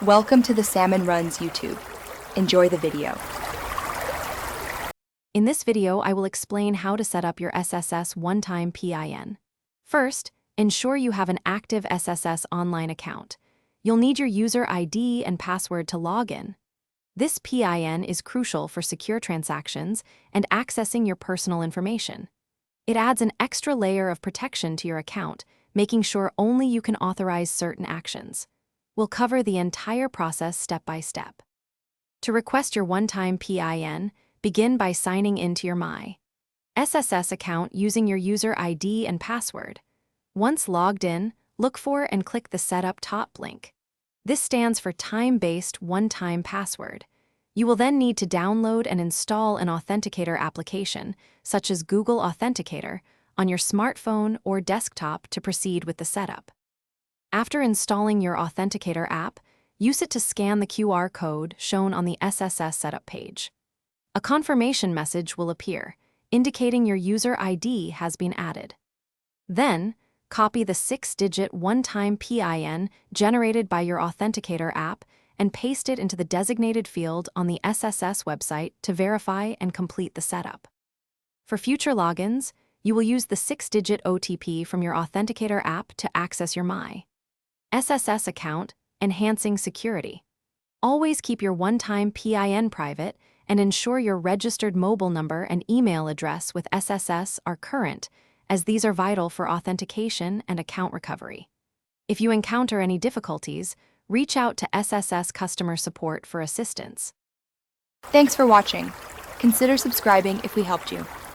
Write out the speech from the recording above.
Welcome to the Salmon Runs YouTube. Enjoy the video. In this video, I will explain how to set up your SSS one-time PIN. First, ensure you have an active SSS online account. You'll need your user ID and password to log in. This PIN is crucial for secure transactions and accessing your personal information. It adds an extra layer of protection to your account, making sure only you can authorize certain actions. We'll cover the entire process step by step. To request your one-time PIN, begin by signing into your My SSS account using your user ID and password. Once logged in, look for and click the Setup Top link. This stands for Time-Based One-Time Password. You will then need to download and install an authenticator application, such as Google Authenticator, on your smartphone or desktop to proceed with the setup. After installing your Authenticator app, use it to scan the QR code shown on the SSS setup page. A confirmation message will appear, indicating your user ID has been added. Then, copy the 6-digit one-time PIN generated by your Authenticator app and paste it into the designated field on the SSS website to verify and complete the setup. For future logins, you will use the 6-digit OTP from your Authenticator app to access your My SSS account, enhancing security. Always keep your one-time PIN private and ensure your registered mobile number and email address with SSS are current, as these are vital for authentication and account recovery. If you encounter any difficulties, reach out to SSS customer support for assistance. Thanks for watching. Consider subscribing if we helped you.